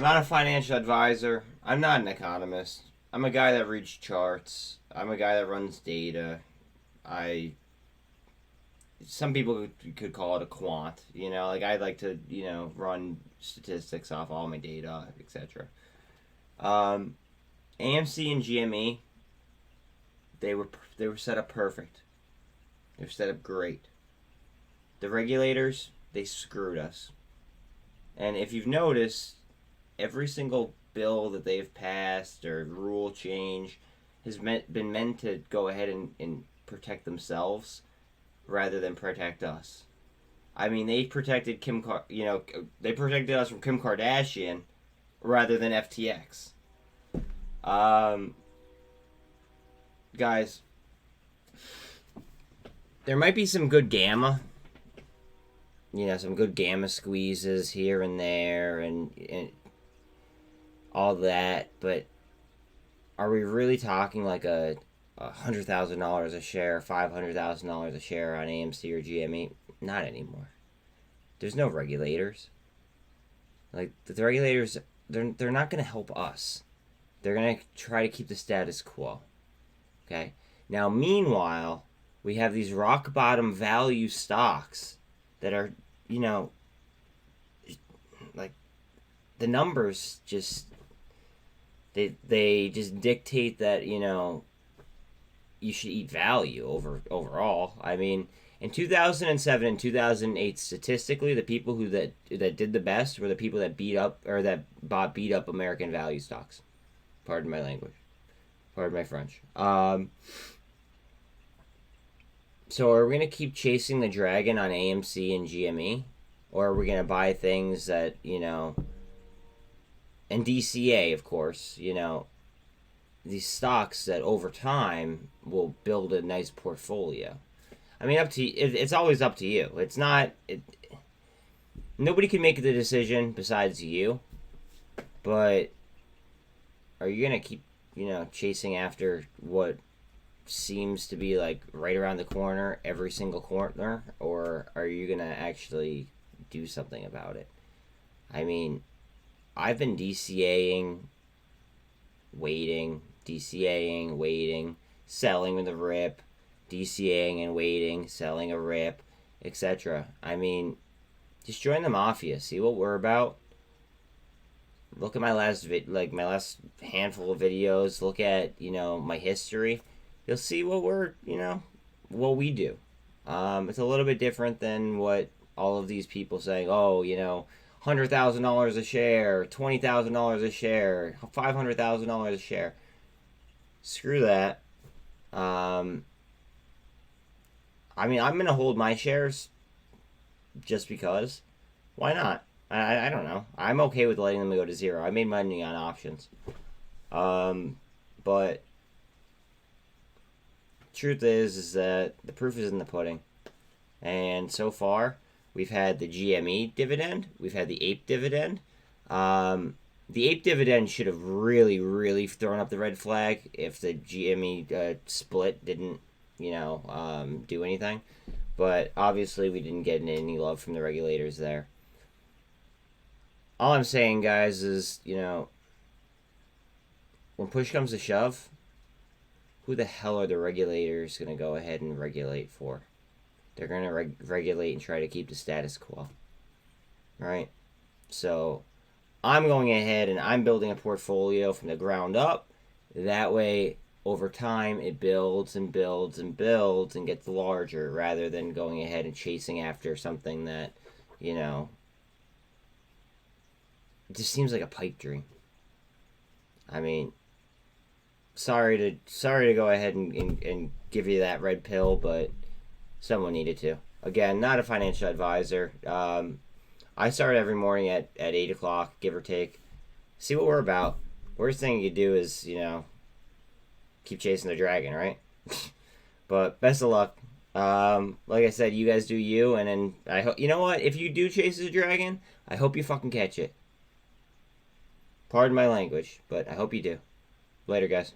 I'm not a financial advisor. I'm not an economist. I'm a guy that reads charts. I'm a guy that runs data. I Some people could call it a quant. Like I like to run statistics off all my data, etc. AMC and GME, they were set up perfect. They were set up great. The regulators, they screwed us. And if you've noticed, every single bill that they've passed or rule change has been meant to go ahead and protect themselves rather than protect us. I mean, they protected they protected us from Kim Kardashian rather than FTX. Um, Guys, there might be some good gamma. Some good gamma squeezes here and there, and all that. But are we really talking like $100,000 a share, $500,000 a share on AMC or GME? Not anymore. There's no regulators. Like the regulators, they're not going to help us. They're going to try to keep the status quo. Okay. Now, meanwhile, we have these rock bottom value stocks that are, like the numbers just they just dictate that you should eat value overall. I mean, in 2007 and 2008, statistically, the people that did the best were the people that bought beat up American value stocks. Pardon my language. Pardon my French. So are we going to keep chasing the dragon on AMC and GME? Or are we going to buy things that, and DCA, of course, these stocks that over time will build a nice portfolio? I mean, it's always up to you. It's not... nobody can make the decision besides you. But are you going to keep, chasing after what seems to be like right around the corner, every single corner, or are you gonna actually do something about it? I mean, I've been DCAing, waiting, selling with a rip, DCAing and waiting, selling a rip, etc. I mean, just join the mafia, see what we're about. Look at my last my last handful of videos. Look at my history. You'll see what what we do. It's a little bit different than what all of these people saying. Oh, $100,000 a share, $20,000 a share, $500,000 a share. Screw that. I mean, I'm gonna hold my shares just because. Why not? I don't know. I'm okay with letting them go to zero. I made money on options. But truth is that the proof is in the pudding. And so far, we've had the GME dividend. We've had the ape dividend. The ape dividend should have really, really thrown up the red flag if the GME split didn't, do anything. But obviously, we didn't get any love from the regulators there. All I'm saying, guys, is, when push comes to shove, who the hell are the regulators going to go ahead and regulate for? They're going to regulate and try to keep the status quo. Right? So, I'm going ahead and I'm building a portfolio from the ground up. That way, over time, it builds and builds and builds and gets larger rather than going ahead and chasing after something that, it just seems like a pipe dream. I mean, sorry to go ahead and give you that red pill, but someone needed to. Again, not a financial advisor. I start every morning at 8 o'clock, give or take. See what we're about. Worst thing you could do is, keep chasing the dragon, right? But best of luck. Like I said, you guys do you, and then I hope, what? If you do chase the dragon, I hope you fucking catch it. Pardon my language, but I hope you do. Later, guys.